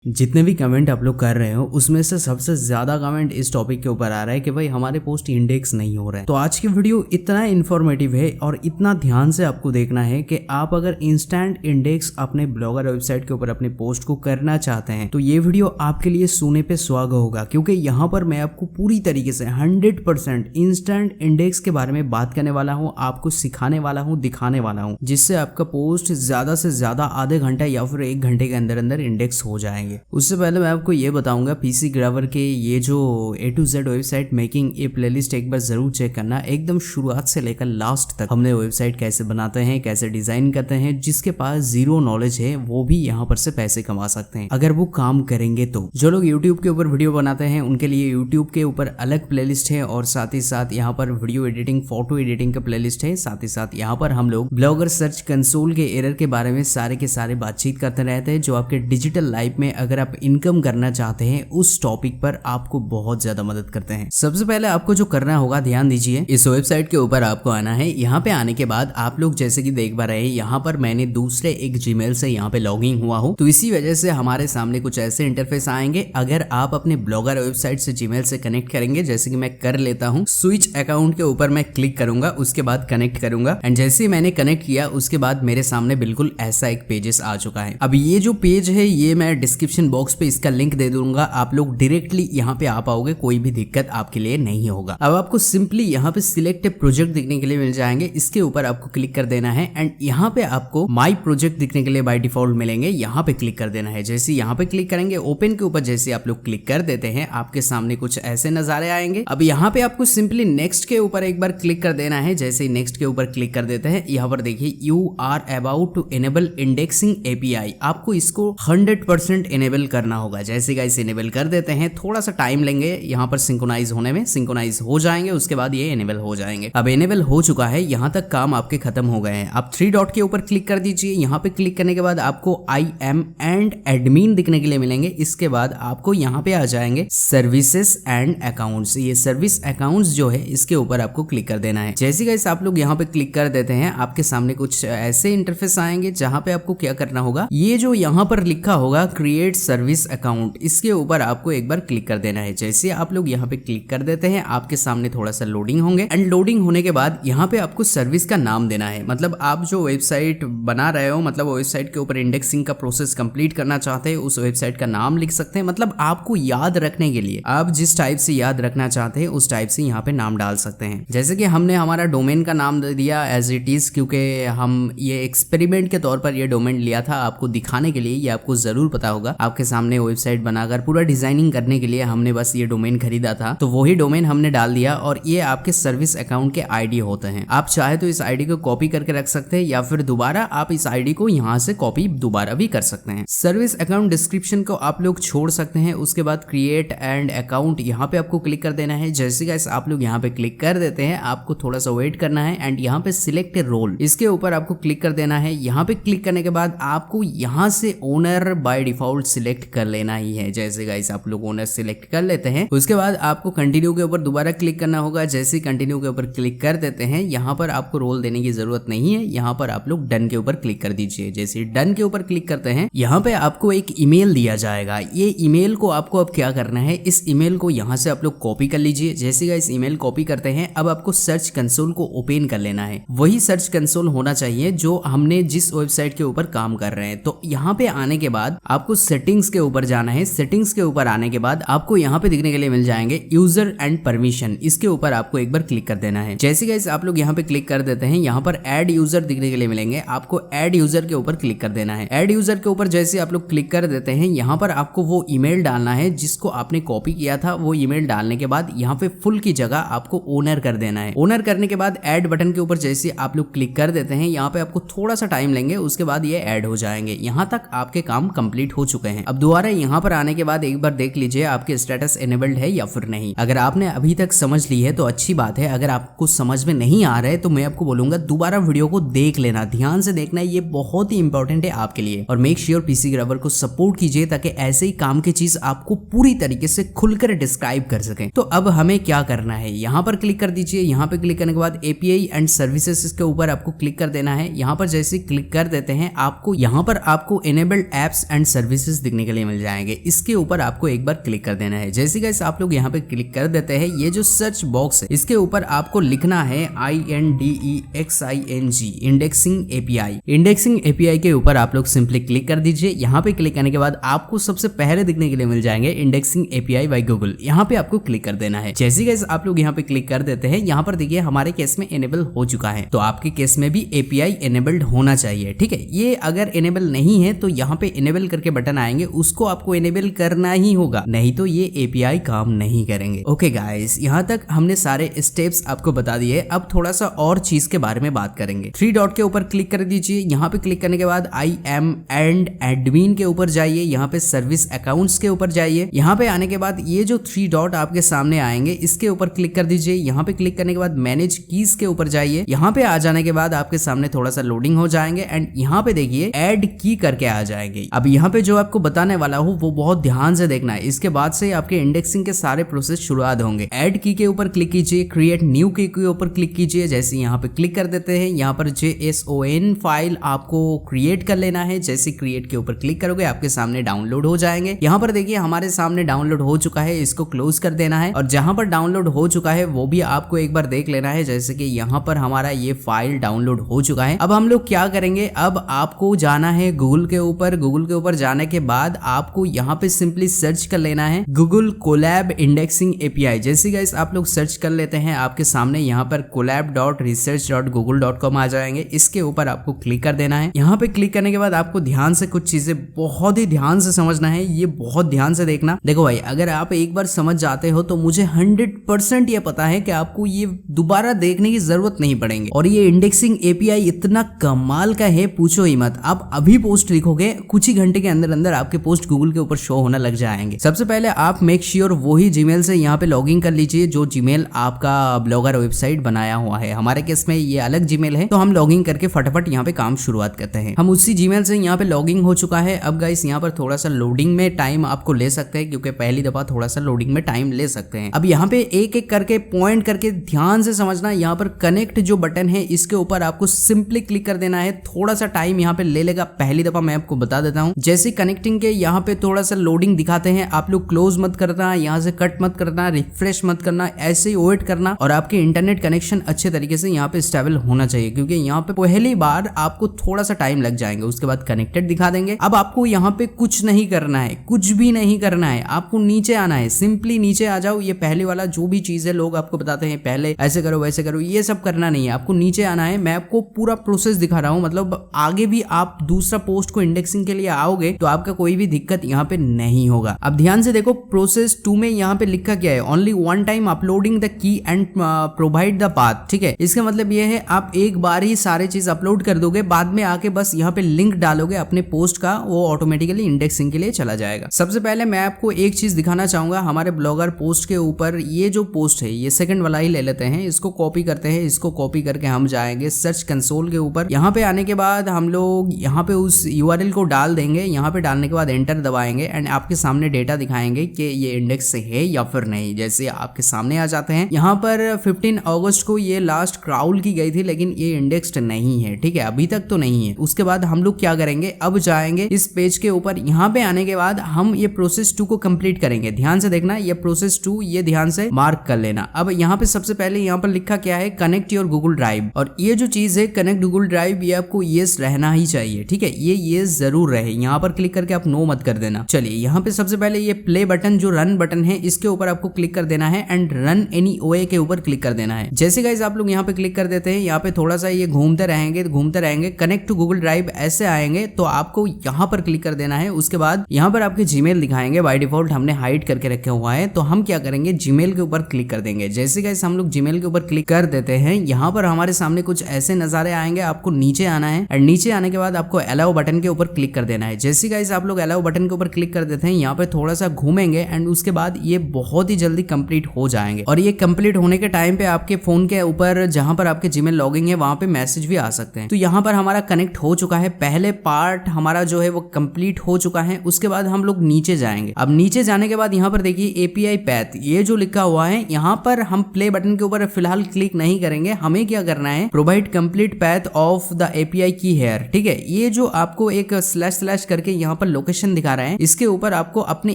जितने भी कमेंट आप लोग कर रहे हो उसमें से सबसे ज्यादा कमेंट इस टॉपिक के ऊपर आ रहा है कि भाई हमारे पोस्ट इंडेक्स नहीं हो रहे हैं। तो आज की वीडियो इतना इन्फॉर्मेटिव है और इतना ध्यान से आपको देखना है कि आप अगर इंस्टेंट इंडेक्स अपने ब्लॉगर वेबसाइट के ऊपर अपने पोस्ट को करना चाहते हैं तो ये वीडियो आपके लिए सोने पे सुहागा होगा, क्योंकि यहाँ पर मैं आपको पूरी तरीके से 100% इंस्टेंट इंडेक्स के बारे में बात करने वाला हूँ, आपको सिखाने वाला हूँ, दिखाने वाला हूँ, जिससे आपका पोस्ट ज्यादा से ज्यादा आधे घंटे या फिर 1 घंटे के अंदर अंदर इंडेक्स हो जाएंगे। उससे पहले मैं आपको ये बताऊंगा पीसी ग्रावर के ये जो A to Z website making ये प्लेलिस्ट एक बार जरूर चेक करना, एकदम शुरुआत से लेकर लास्ट तक हमने वेबसाइट कैसे बनाते हैं, कैसे डिजाइन करते हैं। जिसके पास जीरो नॉलेज है वो भी यहाँ पर से पैसे कमा सकते हैं अगर वो काम करेंगे तो। जो लोग यूट्यूब के ऊपर वीडियो बनाते हैं उनके लिए यूट्यूब के ऊपर अलग प्लेलिस्ट है और साथ ही साथ यहाँ पर वीडियो एडिटिंग, फोटो एडिटिंग का प्लेलिस्ट है। साथ ही साथ यहाँ पर हम लोग ब्लॉगर सर्च कंसोल के एरर के बारे में सारे के सारे बातचीत करते रहते हैं, जो आपके डिजिटल लाइफ में अगर आप इनकम करना चाहते हैं उस टॉपिक पर आपको बहुत ज्यादा मदद करते हैं। सबसे पहले आपको जो करना होगा, ध्यान दीजिए, इस वेबसाइट के ऊपर आपको आना है। यहाँ पे आने के बाद आप लोग जैसे कि देख पा रहे हैं, यहाँ पर मैंने दूसरे एक जीमेल से यहाँ पे लॉगिन हुआ हूँ, तो इसी वजह से हमारे सामने कुछ ऐसे इंटरफेस आएंगे। अगर आप अपने ब्लॉगर वेबसाइट से जीमेल से कनेक्ट करेंगे, जैसे कि मैं कर लेता हूँ, स्विच अकाउंट के ऊपर मैं क्लिक करूंगा, उसके बाद कनेक्ट करूंगा एंड जैसे ही मैंने कनेक्ट किया उसके बाद मेरे सामने बिल्कुल ऐसा एक पेजेस आ चुका है। अब ये जो पेज है ये मैं डिस्क्रिप्शन बॉक्स पे इसका लिंक दे दूंगा, आप लोग डायरेक्टली यहाँ पे आ पाओगे, कोई भी दिक्कत आपके लिए नहीं होगा। अब आपको सिंपली यहाँ पे सिलेक्ट प्रोजेक्ट दिखने के लिए मिल जाएंगे, इसके ऊपर आपको क्लिक कर देना है एंड यहाँ पे आपको माई प्रोजेक्ट दिखने के लिए बाय डिफॉल्ट मिलेंगे, यहाँ पे क्लिक कर देना है। जैसे यहाँ पे क्लिक करेंगे, ओपन के ऊपर जैसे आप लोग क्लिक कर देते हैं आपके सामने कुछ ऐसे नजारे आएंगे। अब यहाँ पे आपको सिंपली नेक्स्ट के ऊपर एक बार क्लिक कर देना है। जैसे ही नेक्स्ट के ऊपर क्लिक कर देते हैं, यहाँ पर देखिए you are about to enable indexing API, आपको इसको 100% एनेबल करना होगा। जैसे गाइस इनेबल कर देते हैं, थोड़ा सा टाइम लेंगे यहाँ पर सिंक्रोनाइज होने में, सिंक्रोनाइज हो जाएंगे उसके बाद ये एनेबल हो जाएंगे। अब एनेबल हो चुका है, यहाँ तक काम आपके खत्म हो गए हैं। अब 3 डॉट के ऊपर क्लिक कर दीजिए, यहाँ पे क्लिक करने के बाद आपको आई एम एंड एडमिन दिखने के लिए मिलेंगे। इसके बाद आपको यहाँ पे आ जाएंगे सर्विसेज एंड अकाउंट्स, ये सर्विस अकाउंट्स जो है इसके ऊपर आपको क्लिक कर देना है। जैसे गाइस आप लोग यहाँ पे क्लिक कर देते हैं, आपके सामने कुछ ऐसे इंटरफेस आएंगे जहाँ पे आपको क्या करना होगा, ये जो यहाँ पर लिखा होगा क्रिएट सर्विस अकाउंट, इसके ऊपर आपको एक बार क्लिक कर देना है। जैसे आप लोग यहाँ पे क्लिक कर देते हैं आपके सामने थोड़ा सा लोडिंग होंगे एंड लोडिंग होने के बाद यहाँ पे आपको सर्विस का नाम देना है। मतलब आप जो वेबसाइट बना रहे हो, मतलब वेबसाइट के ऊपर इंडेक्सिंग का प्रोसेस कंप्लीट करना चाहते हैं, उस वेबसाइट का नाम लिख सकते हैं। मतलब आपको याद रखने के लिए आप जिस टाइप से याद रखना चाहते हैं उस टाइप से यहाँ पे नाम डाल सकते हैं। जैसे कि हमने हमारा डोमेन का नाम दे दिया एज इट इज, क्योंकि हम ये एक्सपेरिमेंट के तौर पर ये डोमेन लिया था आपको दिखाने के लिए, ये आपको जरूर पता होगा। आपके सामने वेबसाइट बनाकर पूरा डिजाइनिंग करने के लिए हमने बस ये डोमेन खरीदा था, तो वही डोमेन हमने डाल दिया और ये आपके सर्विस अकाउंट के आईडी होते हैं। आप चाहे तो इस आईडी को कॉपी करके रख सकते हैं या फिर दोबारा आप इस आईडी को यहाँ से कॉपी दोबारा भी कर सकते हैं। सर्विस अकाउंट डिस्क्रिप्शन को आप लोग छोड़ सकते हैं। उसके बाद क्रिएट एंड अकाउंट यहाँ पे आपको क्लिक कर देना है। जैसे गाइस आप लोग यहाँ पे क्लिक कर देते हैं, आपको थोड़ा सा वेट करना है एंड यहाँ पे सिलेक्ट रोल, इसके ऊपर आपको क्लिक कर देना है। यहाँ पे क्लिक करने के बाद आपको यहाँ से ओनर बाय डिफॉल्ट सिलेक्ट कर लेना ही है। जैसे गाइस आप लोग ओनर सिलेक्ट कर लेते हैं, उसके बाद आपको कंटिन्यू के ऊपर दोबारा क्लिक करना होगा। जैसे कंटिन्यू के ऊपर क्लिक कर देते हैं, यहाँ पर आपको रोल देने की जरूरत नहीं है, यहाँ पर आप लोग डन के ऊपर क्लिक कर दीजिए। जैसे डन के ऊपर क्लिक करते हैं, यहाँ पे आपको एक ईमेल दिया जाएगा। ये ईमेल को आपको अब क्या करना है, इस ईमेल को यहाँ से आप लोग कॉपी कर लीजिए। जैसे इस ईमेल कॉपी करते हैं, अब आपको सर्च कंसोल को ओपन कर लेना है। वही सर्च कंसोल होना चाहिए जो हमने जिस वेबसाइट के ऊपर काम कर रहे हैं। तो यहाँ पे आने के बाद आपको सेटिंग्स के ऊपर जाना है। सेटिंग्स के ऊपर आने के बाद आपको यहाँ पे दिखने के लिए मिल जाएंगे यूजर एंड परमिशन, इसके ऊपर आपको एक बार क्लिक कर देना है। जैसे गाइस आप लोग यहाँ पे क्लिक कर देते हैं, यहाँ पर ऐड यूजर दिखने के लिए मिलेंगे, आपको ऐड यूजर के ऊपर क्लिक कर देना है। ऐड यूजर के ऊपर जैसे आप लोग क्लिक कर देते हैं, यहाँ पर आपको वो ईमेल डालना है जिसको आपने कॉपी किया था। वो ईमेल डालने के बाद यहाँ पे फुल की जगह आपको ओनर कर देना है। ओनर करने के बाद ऐड बटन के ऊपर जैसे आप लोग क्लिक कर देते हैं, यहाँ पे आपको थोड़ा सा टाइम लेंगे, उसके बाद ये ऐड हो जाएंगे। यहाँ तक आपके काम कंप्लीट हो चुके हैं। अब दोबारा यहाँ पर आने के बाद एक बार देख लीजिए आपके स्टेटस एनेबल्ड है या फिर नहीं। अगर आपने अभी तक समझ ली है तो अच्छी बात है, अगर आपको समझ में नहीं आ रहा है तो मैं आपको बोलूंगा दोबारा वीडियो को देख लेना, ध्यान से देखना, ये बहुत ही इंपॉर्टेंट है आपके लिए। और मेक श्योर पीसी ग्रावर को सपोर्ट कीजिए ताकि ऐसे ही काम की चीज आपको पूरी तरीके से खुलकर डिस्क्राइब कर सके। तो अब हमें क्या करना है, यहाँ पर क्लिक कर दीजिए। यहाँ पे क्लिक करने के बाद एपीआई एंड सर्विसेज के ऊपर आपको क्लिक कर देना है। यहाँ पर जैसे क्लिक कर देते हैं, आपको यहाँ पर आपको enabled apps and services process दिखने के लिए मिल जाएंगे। इसके ऊपर आपको एक बार क्लिक कर देना है। जैसे गाइस आप लोग यहाँ पे क्लिक कर देते हैं, ये जो सर्च बॉक्स है इसके ऊपर आपको लिखना है INDEXING indexing API। Indexing API के ऊपर आप लोग सिंपली क्लिक कर दीजिए। यहाँ पे क्लिक करने के बाद आपको सबसे पहले दिखने के लिए मिल जाएंगे इंडेक्सिंग API बाय गूगल। यहाँ पे आपको क्लिक कर देना है। जैसे गाइस आप लोग यहाँ पे क्लिक कर देते हैं, यहाँ पर देखिए हमारे केस में इनेबल हो चुका है, तो आपके केस में भी API इनेबल्ड होना चाहिए। ठीक है, ये अगर इनेबल नहीं है तो यहाँ पे इनेबल करके बटन आएंगे, उसको आपको इनेबल करना ही होगा, नहीं तो ये API काम नहीं करेंगे। ओके गाइस, यहाँ तक हमने सारे स्टेप्स आपको बता दिए। अब थोड़ा सा और चीज के बारे में बात करेंगे। 3 डॉट के ऊपर क्लिक कर दीजिए। यहाँ पे क्लिक करने के बाद I am and admin के ऊपर जाइए। यहाँ पे सर्विस अकाउंट्स के ऊपर जाइए। यहाँ पे आने के बाद ये जो 3 डॉट आपके सामने आएंगे इसके ऊपर क्लिक कर दीजिए। यहाँ पे क्लिक करने के बाद मैनेज कीज के ऊपर जाइए। यहाँ पे आ जाने के बाद आपके सामने थोड़ा सा लोडिंग हो जाएंगे एंड यहाँ पे देखिए ऐड की करके आ जाएंगे। अब यहाँ पे जो आपको बताने वाला हूँ वो बहुत ध्यान से देखना है, इसके बाद से आपके इंडेक्सिंग के सारे प्रोसेस शुरुआत होंगे। ऐड की के ऊपर क्लिक कीजिए, क्रिएट न्यू की के ऊपर क्लिक कीजिए। जैसे यहाँ पे क्लिक कर देते हैं, यहाँ पर JSON फाइल आपको क्रिएट कर लेना है। जैसे क्रिएट के ऊपर क्लिक करोगे आपके सामने डाउनलोड हो जाएंगे। यहाँ पर देखिए हमारे सामने डाउनलोड हो चुका है, इसको क्लोज कर देना है। और जहां पर डाउनलोड हो चुका है वो भी आपको एक बार देख लेना है। जैसे कि यहाँ पर हमारा ये फाइल डाउनलोड हो चुका है। अब हम लोग क्या करेंगे, अब आपको जाना है गूगल के ऊपर। गूगल के ऊपर जाने के बाद आपको यहाँ पे सिंपली सर्च कर लेना है गूगल कोलैब इंडेक्सिंग API। जैसे गाइस आप लोग सर्च कर लेते हैं, आपके सामने यहाँ पर collab.research.google.com आ जाएंगे। इसके ऊपर आपको क्लिक कर देना है। यहाँ पे क्लिक करने के बाद आपको ध्यान से कुछ चीजें बहुत ही ध्यान से समझना है, ये बहुत ध्यान से देखना। देखो भाई, अगर आप एक बार समझ जाते हो तो मुझे 100% ये पता है कि आपको ये दोबारा देखने की जरूरत नहीं पड़ेगी। और ये इंडेक्सिंग API इतना कमाल का है, पूछो ही मत। आप अभी पोस्ट लिखोगे, कुछ ही घंटे के अंदर अंदर आपके पोस्ट गूगल के ऊपर शो होना लग जाएंगे। सबसे पहले आप मेक श्योर वही जीमेल से यहाँ पे लॉगिन कर लीजिए जो जीमेल आपका ब्लॉगर वेबसाइट बनाया हुआ है। हमारे केस में ये अलग जीमेल है, तो हम लॉगिन करके फटाफट यहाँ पे काम शुरुआत करते हैं। हम उसी जीमेल से यहाँ पे लॉगिन हो चुका है। अब गाइस यहाँ पर थोड़ा सा लोडिंग में टाइम आपको ले सकते हैं, क्योंकि पहली दफा थोड़ा सा लोडिंग में टाइम ले सकते हैं। अब यहाँ पे एक एक करके पॉइंट करके ध्यान से समझना। यहाँ पर कनेक्ट जो बटन है इसके ऊपर आपको सिंपली क्लिक कर देना है। थोड़ा सा टाइम यहाँ पे ले लेगा, पहली दफा मैं आपको बता देता हूँ। जैसे कनेक्टिंग के यहाँ पे थोड़ा सा लोडिंग दिखाते हैं, आप लोग क्लोज मत करना, यहाँ से कट मत करना, रिफ्रेश मत करना, ऐसे ही वेट करना। और आपके इंटरनेट कनेक्शन अच्छे तरीके से यहाँ पे स्टेबल होना चाहिए, क्योंकि यहाँ पे पहली बार आपको थोड़ा सा टाइम लग जाएंगे। उसके बाद कनेक्टेड दिखा देंगे। अब आपको यहाँ पे कुछ नहीं करना है, कुछ भी नहीं करना है, आपको नीचे आना है। सिंपली नीचे आ जाओ। ये पहले वाला जो भी चीज है लोग आपको बताते हैं पहले ऐसे करो वैसे करो, ये सब करना नहीं है, आपको नीचे आना है। मैं आपको पूरा प्रोसेस दिखा रहा हूँ, मतलब आगे भी आप दूसरा पोस्ट को इंडेक्सिंग के लिए आओगे तो आपका कोई भी दिक्कत यहाँ पे नहीं होगा। अब ध्यान से देखो, प्रोसेस 2 में यहाँ पे लिखा क्या है, only one time uploading the key and provide the path. ठीक है, इसका मतलब ये है आप एक बार ही सारे चीज अपलोड कर दोगे, बाद में आके बस यहाँ पे लिंक डालोगे अपने पोस्ट का, वो ऑटोमेटिकली इंडेक्सिंग के लिए चला जाएगा। सबसे पहले मैं आपको एक चीज दिखाना चाहूंगा। हमारे ब्लॉगर पोस्ट के ऊपर ये जो पोस्ट है, ये सेकंड वाला ही ले लेते हैं, इसको कॉपी करते हैं। इसको कॉपी करके हम जाएंगे सर्च कंसोल के ऊपर। यहाँ पे आने के बाद हम लोग यहाँ पे उस URL को डाल देंगे। यहाँ पे डालने के बाद एंटर दबाएंगे एंड आपके सामने डेटा दिखाएंगे कि ये इंडेक्स से है या फिर नहीं। जैसे आपके सामने आ जाते हैं, यहाँ पर 15 अगस्त को ये लास्ट क्राउल की गई थी, लेकिन ये इंडेक्स्ड नहीं है। ठीक है, अभी तक तो नहीं है। उसके बाद हम लोग क्या करेंगे, अब जाएंगे इस पेज के ऊपर। यहाँ पे आने के बाद हम ये प्रोसेस 2 को कंप्लीट करेंगे। ध्यान से देखना, ये प्रोसेस 2 ये ध्यान से मार्क कर लेना। अब यहाँ पे सबसे पहले यहाँ पर लिखा क्या है, कनेक्ट योर गूगल ड्राइव। और ये जो चीज है कनेक्ट गूगल ड्राइव, ये आपको येस रहना ही चाहिए। ठीक है, ये येस जरूर रहे। यहाँ पर क्लिक करके आप नो मत कर देना। चलिए, यहाँ पे सबसे पहले ये प्ले बटन जो रन बटन है इसके ऊपर आपको क्लिक कर देना है एंड रन एनी OA के ऊपर क्लिक कर देना है। जैसे गाइस आप लोग यहाँ पे क्लिक कर देते हैं, यहाँ पे थोड़ा सा ये घूमते रहेंगे, कनेक्ट टू गूगल ड्राइव ऐसे आएंगे, तो आपको यहाँ पर क्लिक कर देना है। उसके बाद यहाँ पर आपके जीमेल दिखाएंगे, बाय डिफॉल्ट हमने हाइड करके रखे हुआ है, तो हम क्या करेंगे, जीमेल के ऊपर क्लिक कर देंगे। जैसे गाइस हम लोग जीमेल के ऊपर क्लिक कर देते हैं, यहाँ पर हमारे सामने कुछ ऐसे नजारे आएंगे। आपको नीचे आना है और नीचे आने के बाद आपको अलाउ बटन के ऊपर क्लिक कर देना है। जैसे गाइस आप लोग अलाउ बटन के ऊपर क्लिक कर देते हैं, यहाँ पे थोड़ा सा घूमेंगे एंड उसके बाद ये बहुत ही जल्दी कंप्लीट हो जाएंगे। और ये कंप्लीट होने के टाइम पे आपके फोन के ऊपर जहां पर आपके जीमेल लॉगिन है वहां पे मैसेज भी आ सकते हैं। तो यहाँ पर हमारा कनेक्ट हो चुका है, पहले पार्ट हमारा जो है वो कंप्लीट हो चुका है। उसके बाद हम लोग नीचे जाएंगे। अब नीचे जाने के बाद यहाँ पर देखिए API पैथ ये जो लिखा हुआ है, यहाँ पर हम प्ले बटन के ऊपर फिलहाल क्लिक नहीं करेंगे। हमें क्या करना है, provide complete path of the API की हेयर। ठीक है, ये जो आपको एक स्लैश करके यहाँ पर लोकेशन दिखा रहा है, इसके ऊपर आपको अपने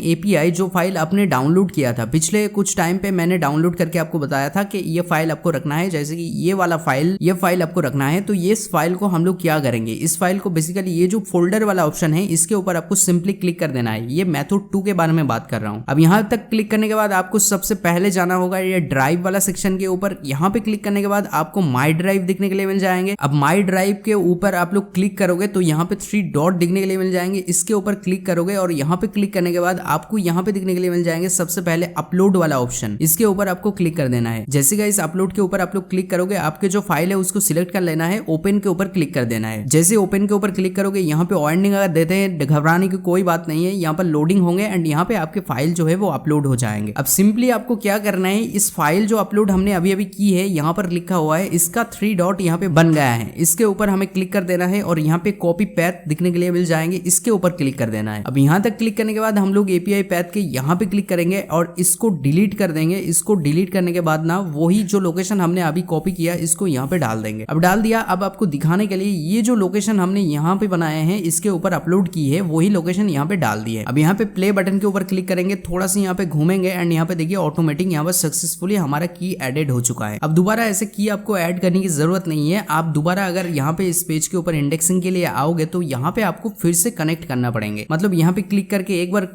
एपीआई जो फाइल आपने डाउनलोड किया था पिछले कुछ टाइम पे, मैंने डाउनलोड करके आपको बताया था कि ये फाइल आपको रखना है, जैसे कि ये वाला फाइल, ये फाइल आपको रखना है। तो ये इस फाइल को हम लोग क्या करेंगे, इस फाइल को बेसिकली ये जो फोल्डर वाला ऑप्शन है इसके ऊपर आपको सिंपली क्लिक कर देना है। ये मेथड 2 के बारे में बात कर रहा हूं। अब यहां तक क्लिक करने के बाद आपको सबसे पहले जाना होगा ये ड्राइव वाला सेक्शन के ऊपर। यहां पे क्लिक करने के बाद आपको माई ड्राइव दिखने के लिए मिल जाएंगे। अब माई ड्राइव के ऊपर आप लोग क्लिक करोगे तो यहाँ पे 3 डॉट दिखने के लिए मिल जाएंगे, इसके ऊपर क्लिक करोगे और यहाँ पे क्लिक करने के बाद आपको यहाँ पे दिखने के लिए मिल जाएंगे सबसे पहले अपलोड वाला ऑप्शन, इसके ऊपर आपको क्लिक कर देना है। जैसे कि इस अपलोड के ऊपर आप लोग क्लिक करोगे, आपके जो फाइल है उसको सिलेक्ट कर लेना है, ओपन के ऊपर क्लिक कर देना है। जैसे ओपन के ऊपर क्लिक करोगे यहाँ पे वार्निंग अगर देते हैं, घबराने की कोई बात नहीं है, यहाँ पर लोडिंग होंगे एंड यहाँ पे आपके फाइल जो है वो अपलोड हो जाएंगे। अब सिंपली आपको क्या करना है, इस फाइल जो अपलोड हमने अभी अभी की है यहाँ पर लिखा हुआ है, इसका 3 डॉट यहाँ पे बन गया है, इसके ऊपर हमें क्लिक कर देना है और यहाँ पे कॉपी पैथ दिखने के लिए मिल जाएंगे, इसके ऊपर क्लिक कर देना है। अब यहाँ तक क्लिक करने के बाद हम लोग एपीआई पैथ के यहाँ पे क्लिक करेंगे और इसको डिलीट कर देंगे। इसको डिलीट करने के बाद ना वही जो लोकेशन हमने अभी कॉपी किया इसको यहाँ पे डाल देंगे। अब डाल दिया, अब आपको दिखाने के लिए ये जो लोकेशन हमने यहाँ पे बनाए हैं इसके ऊपर अपलोड की है वही लोकेशन यहाँ पे डाल दी है। अब यहाँ पे प्ले बटन के ऊपर क्लिक करेंगे, थोड़ा सा यहाँ पे घूमेंगे एंड यहाँ पे देखिए ऑटोमेटिक यहाँ पर सक्सेसफुली हमारा की एडेड हो चुका है। अब दोबारा ऐसे की आपको ऐड करने की जरूरत नहीं है। आप दोबारा अगर यहाँ पे इस पेज के ऊपर इंडेक्सिंग के लिए आओगे तो यहाँ पे आपको फिर से कनेक्ट करना पड़ेंगे, मतलब यहाँ पे क्लिक करके एक बार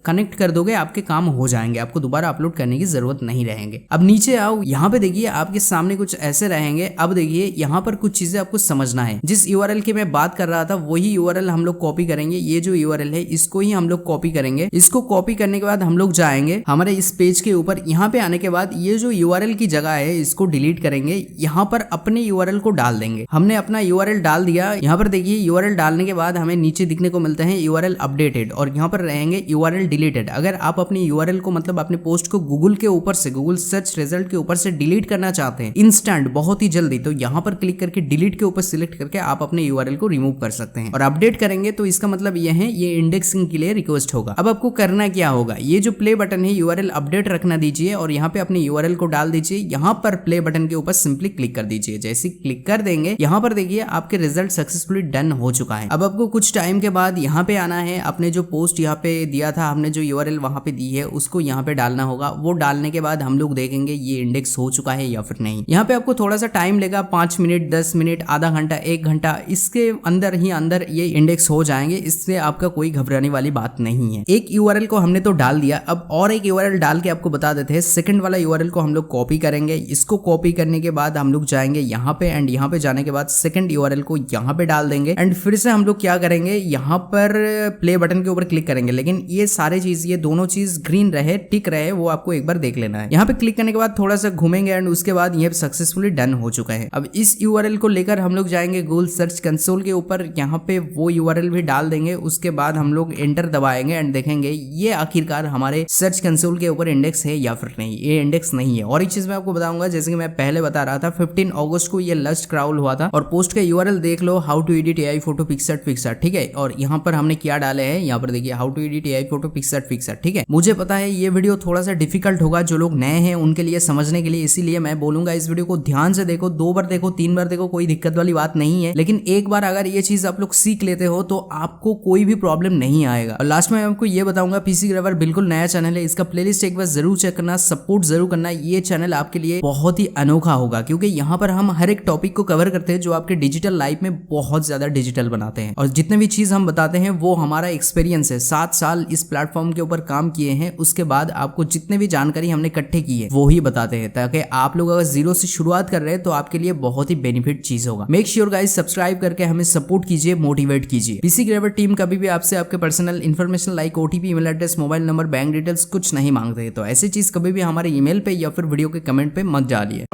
कनेक्ट कर दोगे आपके काम हो जाएंगे, आपको दोबारा अपलोड करने की जरूरत नहीं रहेंगे। अब नीचे आओ, यहाँ पे देखिए आपके सामने कुछ ऐसे रहेंगे। अब देखिए यहाँ पर कुछ चीजें आपको समझना है। जिस यूआरएल की मैं बात कर रहा था वही यूआरएल हम लोग कॉपी करेंगे। ये जो यूआरएल है इसको ही हम लोग कॉपी करेंगे। इसको कॉपी करने के बाद हम लोग जाएंगे हमारे इस पेज के ऊपर। यहाँ पे आने के बाद ये जो यूआरएल की जगह है इसको डिलीट करेंगे, यहाँ पर अपने यूआरएल को डाल देंगे। हमने अपना यूआरएल डाल दिया। यहाँ पर देखिए यूआरएल डालने के बाद हमें नीचे दिखने को मिलते हैं यूआरएल अपडेटेड और यहाँ पर रहेंगे यूआरएल डिलीटेड। अगर आप अपनी यूआरएल को मतलब अपने पोस्ट को गूगल के ऊपर से, गूगल सर्च रिजल्ट के ऊपर से डिलीट करना चाहते हैं इंस्टेंट, बहुत ही जल्दी, तो यहाँ पर क्लिक करके डिलीट के ऊपर सिलेक्ट करके आप अपने यूआरएल को रिमूव कर सकते हैं। और अपडेट करेंगे तो इसका मतलब ये है ये इंडेक्सिंग के लिए रिक्वेस्ट होगा। अब आपको करना क्या होगा, ये जो प्ले बटन है यूआरएल अपडेट रखना दीजिए और यहाँ पे अपने यूआरएल को डाल दीजिए। यहाँ पर प्ले बटन के ऊपर सिंपली क्लिक कर दीजिए। जैसे क्लिक कर देंगे यहाँ पर देखिए आपके रिजल्ट सक्सेसफुली डन हो चुका है। अब आपको कुछ टाइम के बाद यहाँ पे आना है, अपने जो पोस्ट यहाँ पे दिया था, हमने जो यूआरएल वहां पे दी है उसको यहाँ पे डालना होगा। वो डालने के बाद हम लोग देखेंगे ये इंडेक्स हो चुका है या फिर नहीं। यहाँ पे आपको थोड़ा सा टाइम लेगा, 5 मिनट, 10 मिनट, आधा घंटा, 1 घंटा, इसके अंदर ही अंदर ये इंडेक्स हो जाएंगे। इससे आपका कोई घबराने वाली बात नहीं है। एक यूआरएल को हमने तो डाल दिया, अब और एक यूआरएल डाल के आपको बता देते हैं। सेकंड वाला यूआरएल को हम लोग कॉपी करेंगे। इसको कॉपी करने के बाद हम लोग जाएंगे यहाँ पे एंड यहाँ पे जाने के बाद सेकंड यूआरएल को यहाँ पे डाल देंगे एंड फिर से हम लोग क्या करेंगे, यहाँ पर प्ले बटन के ऊपर क्लिक करेंगे। लेकिन ये सारे चीज, ये दोनों चीज ग्रीन रहे, टिक रहे, वो आपको एक बार देख लेना है। यहाँ पे क्लिक करने के बाद थोड़ा सा घूमेंगे एंड उसके बाद ये सक्सेसफुली डन हो चुका है। अब इस यूआरएल को लेकर हम लोग जाएंगे गूगल सर्च कंसोल के ऊपर, यहाँ पे वो यूआरएल भी डाल देंगे। उसके बाद हम लोग एंटर दबाएंगे एंड देखेंगे ये आखिरकार हमारे सर्च कंसोल के ऊपर इंडेक्स है या फिर नहीं। ये इंडेक्स नहीं है। और एक चीज मैं आपको बताऊंगा, जैसे कि मैं पहले बता रहा था 15 अगस्त को ये लस्ट क्राउल हुआ था और पोस्ट का यूआरएल देख लो, how to edit AI photo PicsArt, ठीक है। और यहाँ पर हमने क्या डाले हैं, यहाँ पर देखिए how to edit AI photo PicsArt, ठीक है। मुझे पता है ये वीडियो थोड़ा सा डिफिकल्ट होगा जो लोग नए हैं उनके लिए समझने के लिए, इसीलिए मैं बोलूंगा इस वीडियो को ध्यान से देखो, 2 बार देखो, 3 बार देखो, कोई दिक्कत वाली बात नहीं है। लेकिन एक बार अगर ये चीज आप लोग सीख लेते हो तो आपको कोई भी प्रॉब्लम नहीं आएगा। और लास्ट में मैं आपको ये बताऊंगा, पीसी ग्रेवर बिल्कुल नया चैनल है, इसका प्लेलिस्ट एक बार जरूर चेक करना, सपोर्ट जरूर करना। ये चैनल आपके लिए बहुत ही अनोखा होगा क्योंकि यहाँ पर हम हर एक टॉपिक को कवर करते हैं जो आपके डिजिटल लाइफ में बहुत ज्यादा डिजिटल बनाते हैं। और जितने भी चीज हम बताते हैं वो हमारा एक्सपीरियंस है। 7 साल इस प्लेटफॉर्म के ऊपर काम किए हैं, उसके बाद आपको जितने भी जानकारी हमने इकट्ठे की है वो ही बताते हैं, ताकि आप लोग अगर जीरो से शुरुआत कर रहे हैं तो आपके लिए बहुत ही बेनिफिट चीज होगा। मेक श्योर गाइस सब्सक्राइब करके हमें सपोर्ट कीजिए, मोटिवेट कीजिए। पीसी ग्रेवर टीम कभी भी आपसे आपके personal information like OTP, email address, mobile number, bank details कुछ नहीं मांगते, तो ऐसी चीज कभी भी हमारे ईमेल पे या फिर वीडियो के कमेंट पे मत डालिए।